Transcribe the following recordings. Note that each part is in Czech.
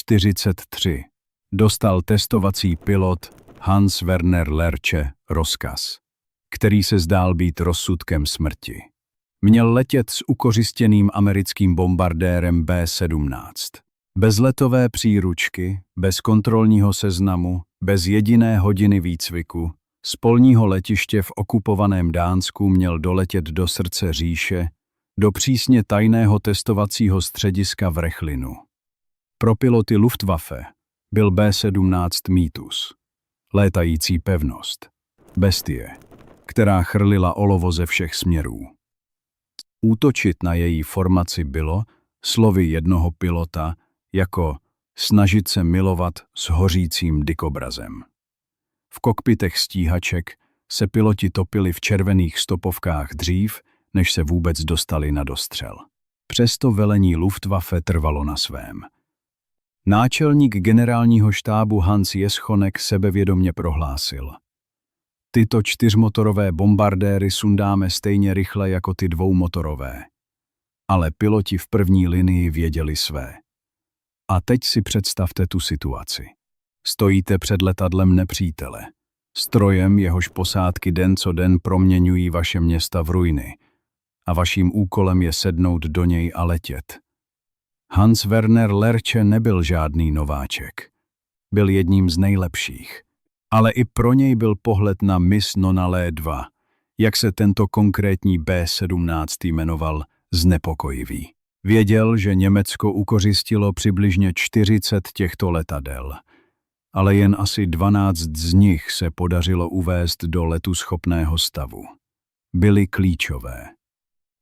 1943 dostal testovací pilot Hans Werner Lerche rozkaz, který se zdál být rozsudkem smrti. Měl letět s ukořistěným americkým bombardérem B-17. Bez letové příručky, bez kontrolního seznamu, bez jediné hodiny výcviku, z polního letiště v okupovaném Dánsku měl doletět do srdce říše, do přísně tajného testovacího střediska v Rechlinu. Pro piloty Luftwaffe byl B-17 mýtus, létající pevnost, bestie, která chrlila olovo ze všech směrů. Útočit na její formaci bylo, slovy jednoho pilota, jako snažit se milovat s hořícím dikobrazem. V kokpitech stíhaček se piloti topili v červených stopovkách dřív, než se vůbec dostali na dostřel. Přesto velení Luftwaffe trvalo na svém. Náčelník generálního štábu Hans Jeschonek sebevědomě prohlásil: tyto čtyřmotorové bombardéry sundáme stejně rychle jako ty dvoumotorové. Ale piloti v první linii věděli své. A teď si představte tu situaci. Stojíte před letadlem nepřítele, strojem, jehož posádky den co den proměňují vaše města v ruiny, a vaším úkolem je sednout do něj a letět. Hans Werner Lerche nebyl žádný nováček. Byl jedním z nejlepších. Ale i pro něj byl pohled na Miss Nonalé 2, jak se tento konkrétní B-17 jmenoval, znepokojivý. Věděl, že Německo ukořistilo přibližně 40 těchto letadel, ale jen asi 12 z nich se podařilo uvést do letuschopného stavu. Byly klíčové.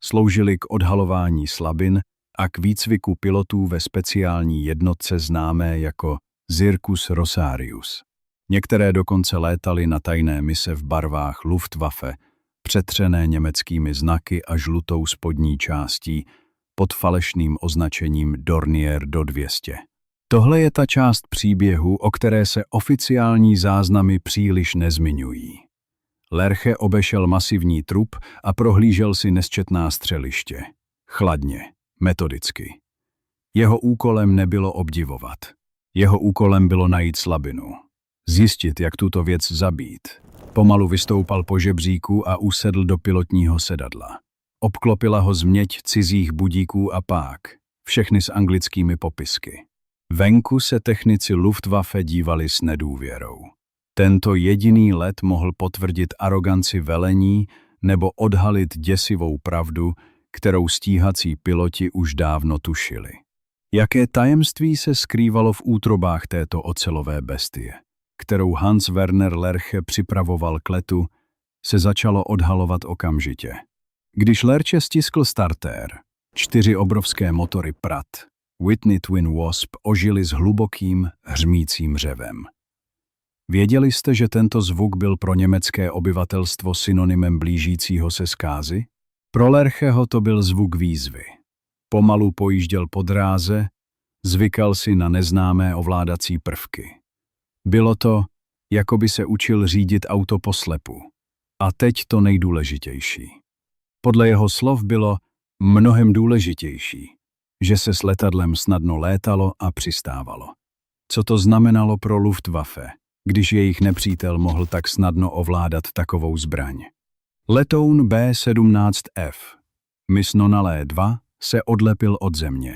Sloužily k odhalování slabin a k výcviku pilotů ve speciální jednotce známé jako Circus Rosarius. Některé dokonce létaly na tajné mise v barvách Luftwaffe, přetřené německými znaky a žlutou spodní částí, pod falešným označením Dornier do 200. Tohle je ta část příběhu, o které se oficiální záznamy příliš nezmiňují. Lerche obešel masivní trup a prohlížel si nesčetná střeliště. Chladně, metodicky. Jeho úkolem nebylo obdivovat. Jeho úkolem bylo najít slabinu. Zjistit, jak tuto věc zabít. Pomalu vystoupal po žebříku a usedl do pilotního sedadla. Obklopila ho změť cizích budíků a pák, všechny s anglickými popisky. Venku se technici Luftwaffe dívali s nedůvěrou. Tento jediný let mohl potvrdit aroganci velení nebo odhalit děsivou pravdu, kterou stíhací piloti už dávno tušili. Jaké tajemství se skrývalo v útrobách této ocelové bestie, kterou Hans Werner Lerche připravoval k letu, se začalo odhalovat okamžitě. Když Lerche stiskl startér, 4 obrovské motory Pratt Whitney Twin Wasp ožily s hlubokým, hřmícím řevem. Věděli jste, že tento zvuk byl pro německé obyvatelstvo synonymem blížícího se zkázy? Pro Lercheho to byl zvuk výzvy. Pomalu pojížděl po dráze, zvykal si na neznámé ovládací prvky. Bylo to, jako by se učil řídit auto po slepu. A teď to nejdůležitější. Podle jeho slov bylo mnohem důležitější, že se s letadlem snadno létalo a přistávalo. Co to znamenalo pro Luftwaffe, když jejich nepřítel mohl tak snadno ovládat takovou zbraň? Letoun B-17F, Miss Nonalé 2, se odlepil od země.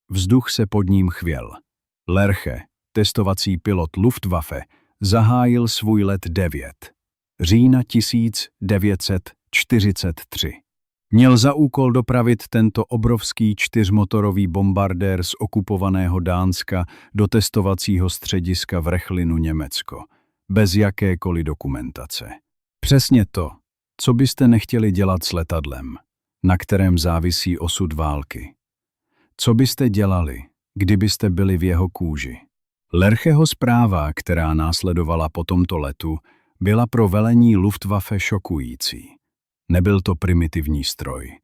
Vzduch se pod ním chvěl. Lerche, testovací pilot Luftwaffe, zahájil svůj let 9. října 1943. Měl za úkol dopravit tento obrovský 4motorový bombardér z okupovaného Dánska do testovacího střediska v Rechlinu, Německo, bez jakékoliv dokumentace. Přesně to, co byste nechtěli dělat s letadlem, na kterém závisí osud války. Co byste dělali, kdybyste byli v jeho kůži? Lercheho zpráva, která následovala po tomto letu, byla pro velení Luftwaffe šokující. Nebyl to primitivní stroj.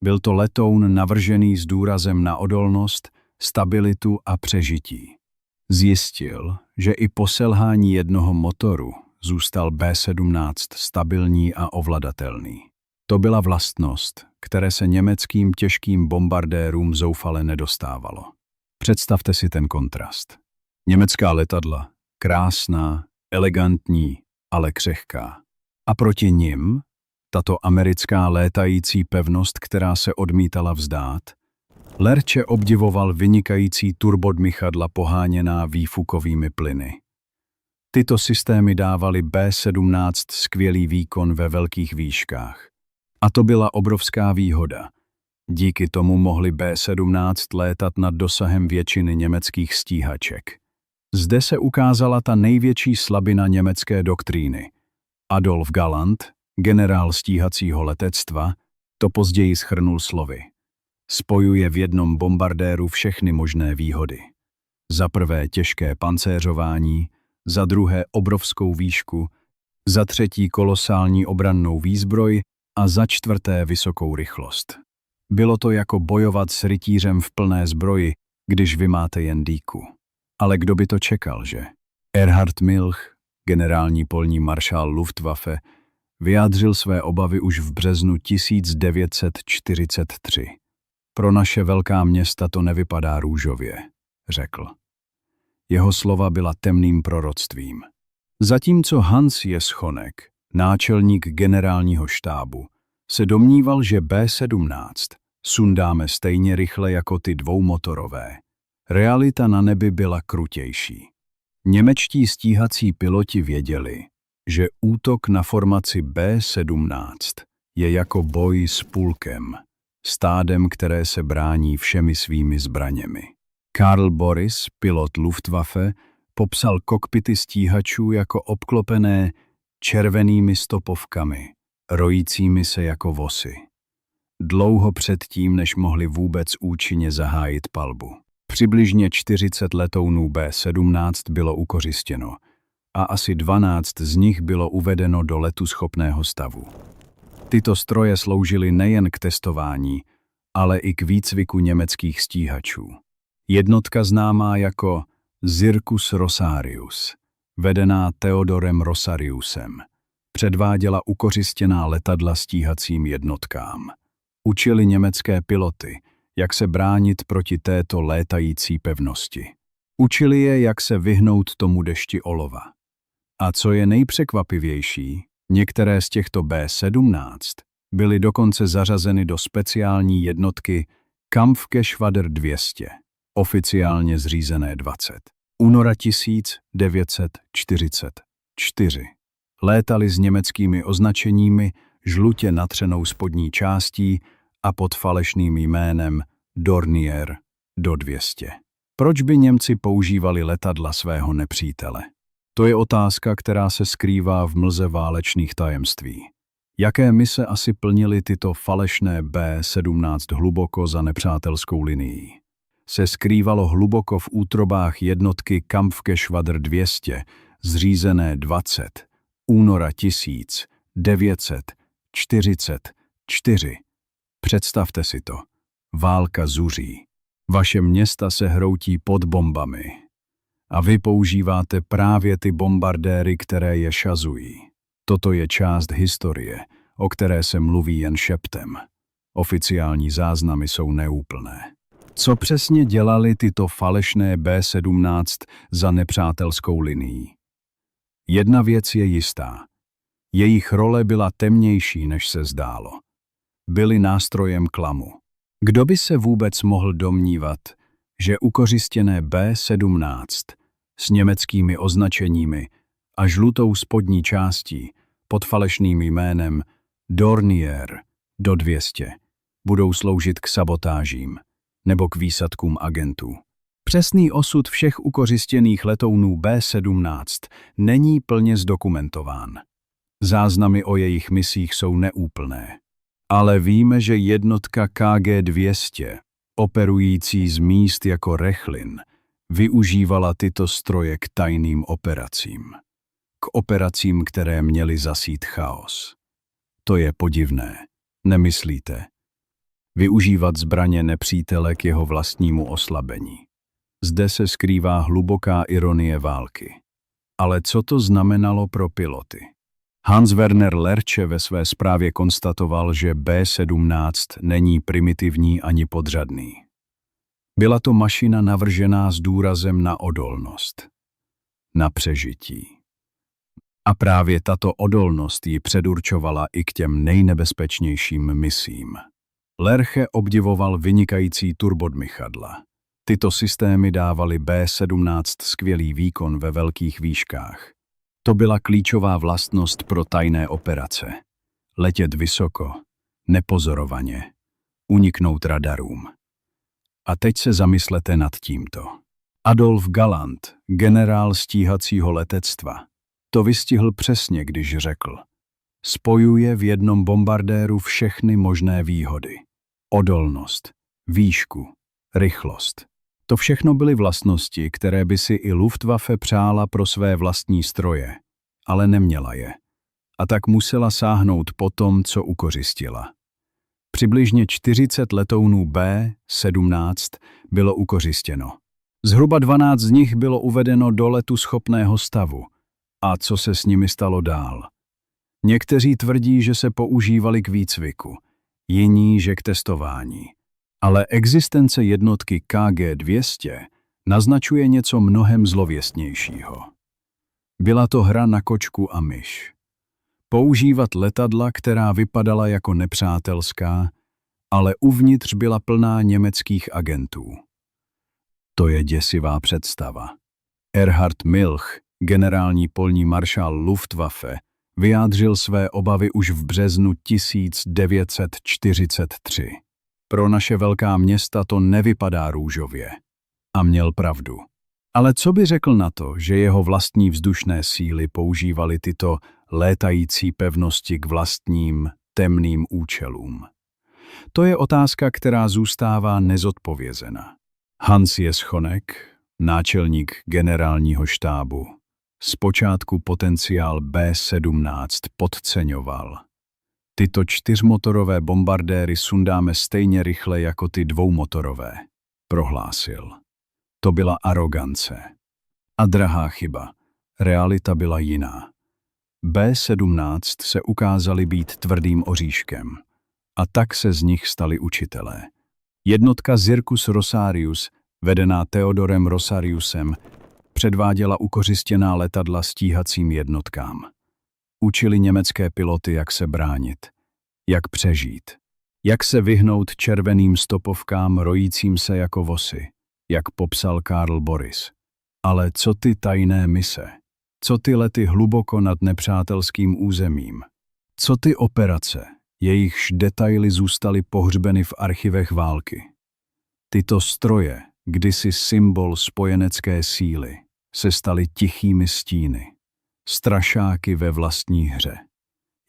Byl to letoun navržený s důrazem na odolnost, stabilitu a přežití. Zjistil, že i po selhání jednoho motoru zůstal B-17 stabilní a ovladatelný. To byla vlastnost, které se německým těžkým bombardérům zoufale nedostávalo. Představte si ten kontrast. Německá letadla, krásná, elegantní, ale křehká. A proti nim tato americká létající pevnost, která se odmítala vzdát. Lerche obdivoval vynikající turbodmychadla poháněná výfukovými plyny. Tyto systémy dávaly B-17 skvělý výkon ve velkých výškách. A to byla obrovská výhoda. Díky tomu mohly B-17 létat nad dosahem většiny německých stíhaček. Zde se ukázala ta největší slabina německé doktríny. Adolf Galland, generál stíhacího letectva, to později shrnul slovy. Spojuje v jednom bombardéru všechny možné výhody. Za prvé těžké pancéřování, za druhé obrovskou výšku, za třetí kolosální obrannou výzbroj a za čtvrté vysokou rychlost. Bylo to jako bojovat s rytířem v plné zbroji, když vy máte jen dýku. Ale kdo by to čekal, že? Erhard Milch, generální polní maršál Luftwaffe, vyjádřil své obavy už v březnu 1943. Pro naše velká města to nevypadá růžově, řekl. Jeho slova byla temným proroctvím. Zatímco Hans Jeschonek, náčelník generálního štábu, se domníval, že B-17 sundáme stejně rychle jako ty dvoumotorové. Realita na nebi byla krutější. Němečtí stíhací piloti věděli, že útok na formaci B-17 je jako boj s pulkem, stádem, které se brání všemi svými zbraněmi. Karl Boris, pilot Luftwaffe, popsal kokpity stíhačů jako obklopené červenými stopovkami, rojícími se jako vosy. Dlouho předtím, než mohli vůbec účinně zahájit palbu. Přibližně 40 letounů B-17 bylo ukořistěno a asi 12 z nich bylo uvedeno do letuschopného stavu. Tyto stroje sloužily nejen k testování, ale i k výcviku německých stíhačů. Jednotka známá jako Circus Rosarius, vedená Theodorem Rosariusem, předváděla ukořistěná letadla stíhacím jednotkám. Učili německé piloty, jak se bránit proti této létající pevnosti. Učili je, jak se vyhnout tomu dešti olova. A co je nejpřekvapivější, některé z těchto B-17 byly dokonce zařazeny do speciální jednotky Kampfgeschwader 200, oficiálně zřízené 20. Února 1944. Létali s německými označeními žlutě natřenou spodní částí a pod falešným jménem Dornier do 200. Proč by Němci používali letadla svého nepřítele? To je otázka, která se skrývá v mlze válečných tajemství. Jaké mise asi plnily tyto falešné B-17 hluboko za nepřátelskou linií? Se skrývalo hluboko v útrobách jednotky Kampfgeschwader 200, zřízené 20. února 1944. Představte si to. Válka zuří. Vaše města se hroutí pod bombami. A vy používáte právě ty bombardéry, které je šazují. Toto je část historie, o které se mluví jen šeptem. Oficiální záznamy jsou neúplné. Co přesně dělali tyto falešné B-17 za nepřátelskou linií? Jedna věc je jistá. Jejich role byla temnější, než se zdálo. Byli nástrojem klamu. Kdo by se vůbec mohl domnívat, že ukořistěné B-17 s německými označeními a žlutou spodní částí pod falešným jménem Dornier do 200 budou sloužit k sabotážím nebo k výsadkům agentů? Přesný osud všech ukořistěných letounů B-17 není plně zdokumentován. Záznamy o jejich misích jsou neúplné. Ale víme, že jednotka KG-200, operující z míst jako Rechlin, využívala tyto stroje k tajným operacím. K operacím, které měly zasít chaos. To je podivné, nemyslíte? Využívat zbraně nepřítele k jeho vlastnímu oslabení. Zde se skrývá hluboká ironie války. Ale co to znamenalo pro piloty? Hans Werner Lerche ve své zprávě konstatoval, že B-17 není primitivní ani podřadný. Byla to mašina navržená s důrazem na odolnost, na přežití. A právě tato odolnost ji předurčovala i k těm nejnebezpečnějším misím. Lerche obdivoval vynikající turbodmychadla. Tyto systémy dávaly B-17 skvělý výkon ve velkých výškách. To byla klíčová vlastnost pro tajné operace. Letět vysoko, nepozorovaně, uniknout radarům. A teď se zamyslete nad tímto. Adolf Galland, generál stíhacího letectva, to vystihl přesně, když řekl: spojuje v jednom bombardéru všechny možné výhody. Odolnost, výšku, rychlost. To všechno byly vlastnosti, které by si i Luftwaffe přála pro své vlastní stroje, ale neměla je. A tak musela sáhnout po tom, co ukořistila. Přibližně 40 letounů B-17 bylo ukořistěno. Zhruba 12 z nich bylo uvedeno do letu schopného stavu. A co se s nimi stalo dál? Někteří tvrdí, že se používali k výcviku, jiní, že k testování. Ale existence jednotky KG-200 naznačuje něco mnohem zlověstnějšího. Byla to hra na kočku a myš. Používat letadla, která vypadala jako nepřátelská, ale uvnitř byla plná německých agentů. To je děsivá představa. Erhard Milch, generální polní maršál Luftwaffe, vyjádřil své obavy už v březnu 1943. Pro naše velká města to nevypadá růžově. A měl pravdu. Ale co by řekl na to, že jeho vlastní vzdušné síly používaly tyto létající pevnosti k vlastním temným účelům? To je otázka, která zůstává nezodpovězena. Hans Jeschonek, náčelník generálního štábu, zpočátku potenciál B-17 podceňoval. Tyto čtyřmotorové bombardéry sundáme stejně rychle jako ty dvoumotorové, prohlásil. To byla arogance. A drahá chyba. Realita byla jiná. B-17 se ukázaly být tvrdým oříškem. A tak se z nich stali učitelé. Jednotka Circus Rosarius, vedená Theodorem Rosariusem, předváděla ukořistěná letadla stíhacím jednotkám. Učili německé piloty, jak se bránit, jak přežít, jak se vyhnout červeným stopovkám rojícím se jako vosy, jak popsal Karl Boris. Ale co ty tajné mise? Co ty lety hluboko nad nepřátelským územím? Co ty operace, jejichž detaily zůstaly pohřbeny v archivech války? Tyto stroje, kdysi symbol spojenecké síly, se staly tichými stíny, strašáky ve vlastní hře.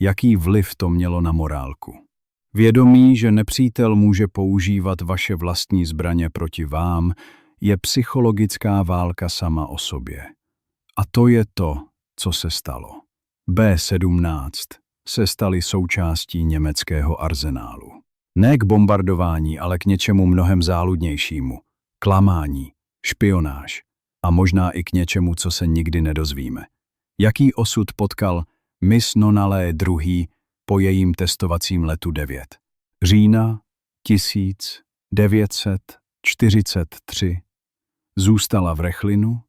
Jaký vliv to mělo na morálku? Vědomí, že nepřítel může používat vaše vlastní zbraně proti vám, je psychologická válka sama o sobě. A to je to, co se stalo. B-17 se staly součástí německého arzenálu. Ne k bombardování, ale k něčemu mnohem záludnějšímu. Klamání, špionáž a možná i k něčemu, co se nikdy nedozvíme. Jaký osud potkal Miss Nonalé II. Po jejím testovacím letu 9. října 1943? Zůstala v Rechlinu?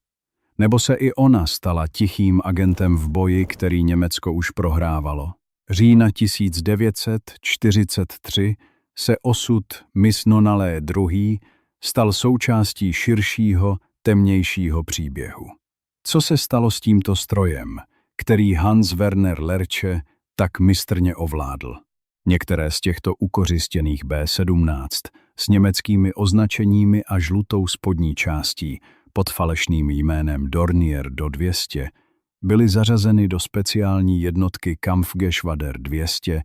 Nebo se i ona stala tichým agentem v boji, který Německo už prohrávalo? Října 1943 se osud Miss Nonalé II. Stal součástí širšího, temnějšího příběhu. Co se stalo s tímto strojem, který Hans Werner Lerche tak mistrně ovládl? Některé z těchto ukořistěných B-17 s německými označeními a žlutou spodní částí pod falešným jménem Dornier do 200 byly zařazeny do speciální jednotky Kampfgeschwader 200,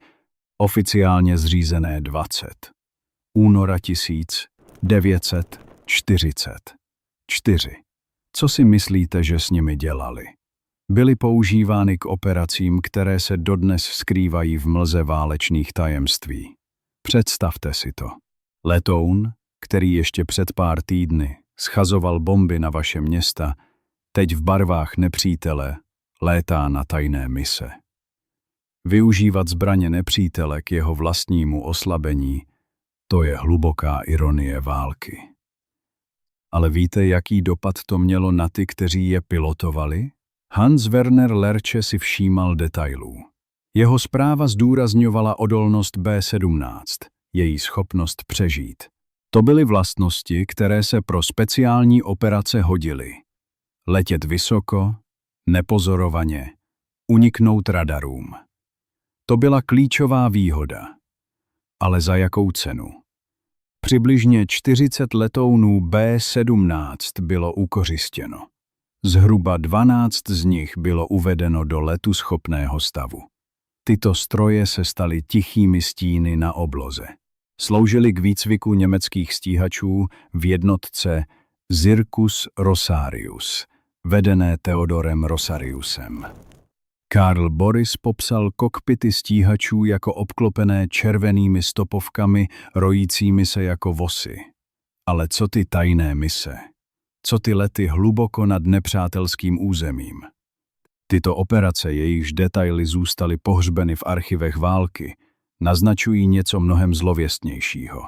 oficiálně zřízené 20. února 1944. Co si myslíte, že s nimi dělali? Byly používány k operacím, které se dodnes skrývají v mlze válečných tajemství. Představte si to. Letoun, který ještě před pár týdny schazoval bomby na vaše města, teď v barvách nepřítele létá na tajné mise. Využívat zbraně nepřítele k jeho vlastnímu oslabení, to je hluboká ironie války. Ale víte, jaký dopad to mělo na ty, kteří je pilotovali? Hans Werner Lerche si všímal detailů. Jeho zpráva zdůrazňovala odolnost B-17, její schopnost přežít. To byly vlastnosti, které se pro speciální operace hodily. Letět vysoko, nepozorovaně, uniknout radarům. To byla klíčová výhoda. Ale za jakou cenu? Přibližně 40 letounů B-17 bylo ukořistěno. Zhruba 12 z nich bylo uvedeno do letuschopného stavu. Tyto stroje se staly tichými stíny na obloze. Sloužily k výcviku německých stíhačů v jednotce Circus Rosarius, vedené Theodorem Rosariusem. Karl Boris popsal kokpity stíhačů jako obklopené červenými stopovkami, rojícími se jako vosy. Ale co ty tajné mise? Co ty lety hluboko nad nepřátelským územím? Tyto operace, jejichž detaily zůstaly pohřbeny v archivech války, naznačují něco mnohem zlověstnějšího.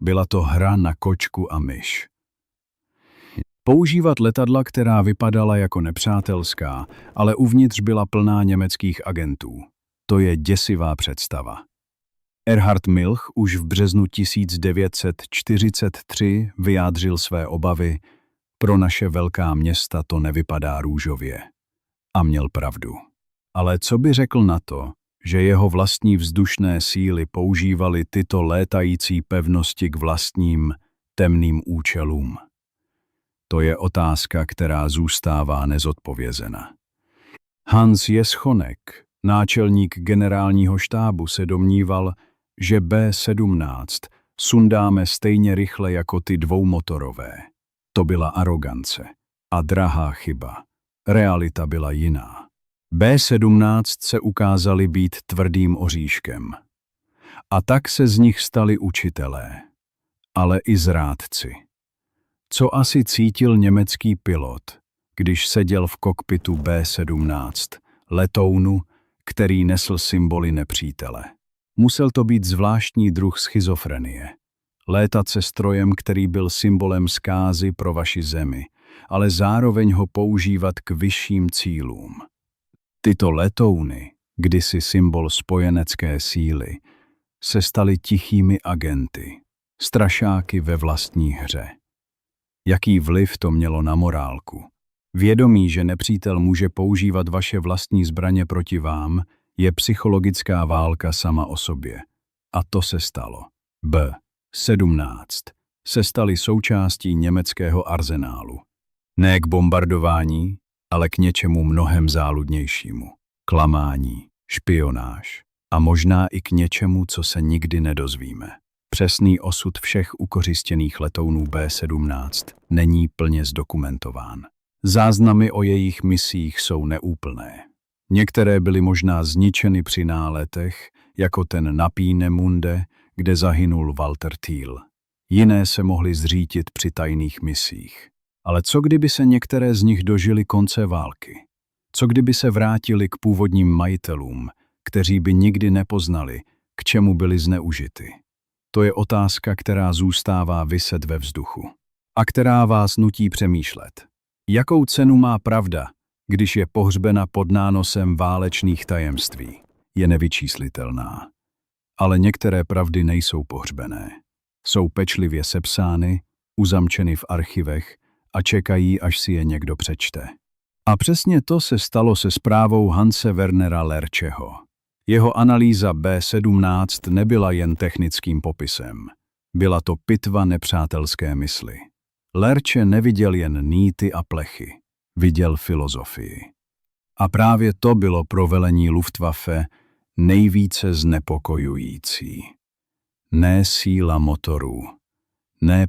Byla to hra na kočku a myš. Používat letadla, která vypadala jako nepřátelská, ale uvnitř byla plná německých agentů. To je děsivá představa. Erhard Milch už v březnu 1943 vyjádřil své obavy: pro naše velká města to nevypadá růžově. A měl pravdu. Ale co by řekl na to, že jeho vlastní vzdušné síly používaly tyto létající pevnosti k vlastním temným účelům? To je otázka, která zůstává nezodpovězena. Hans Jeschonek, náčelník generálního štábu, se domníval, že B-17 sundáme stejně rychle jako ty dvoumotorové. To byla arogance a drahá chyba. Realita byla jiná. B-17 se ukázaly být tvrdým oříškem. A tak se z nich stali učitelé, ale i zrádci. Co asi cítil německý pilot, když seděl v kokpitu B-17, letounu, který nesl symboly nepřítele? Musel to být zvláštní druh schizofrenie. Létat se strojem, který byl symbolem zkázy pro vaši zemi, ale zároveň ho používat k vyšším cílům. Tyto letouny, kdysi symbol spojenecké síly, se staly tichými agenty, strašáky ve vlastní hře. Jaký vliv to mělo na morálku? Vědomí, že nepřítel může používat vaše vlastní zbraně proti vám, je psychologická válka sama o sobě. A to se stalo. B-17 se staly součástí německého arzenálu. Ne k bombardování, ale k něčemu mnohem záludnějšímu. Klamání, špionáž a možná i k něčemu, co se nikdy nedozvíme. Přesný osud všech ukořistěných letounů B-17 není plně zdokumentován. Záznamy o jejich misích jsou neúplné. Některé byly možná zničeny při náletech, jako ten na Peenemunde, kde zahynul Walter Thiel. Jiné se mohly zřítit při tajných misích. Ale co kdyby se některé z nich dožily konce války? Co kdyby se vrátili k původním majitelům, kteří by nikdy nepoznali, k čemu byly zneužity? To je otázka, která zůstává viset ve vzduchu. A která vás nutí přemýšlet. Jakou cenu má pravda, když je pohřbena pod nánosem válečných tajemství? Je nevyčíslitelná. Ale některé pravdy nejsou pohřbené. Jsou pečlivě sepsány, uzamčeny v archivech a čekají, až si je někdo přečte. A přesně to se stalo se zprávou Hanse Wernera Lercheho. Jeho analýza B-17 nebyla jen technickým popisem. Byla to pitva nepřátelské mysli. Lerche neviděl jen nýty a plechy. Viděl filozofii. A právě to bylo pro velení Luftwaffe nejvíce znepokojující. Ne síla motorů, ne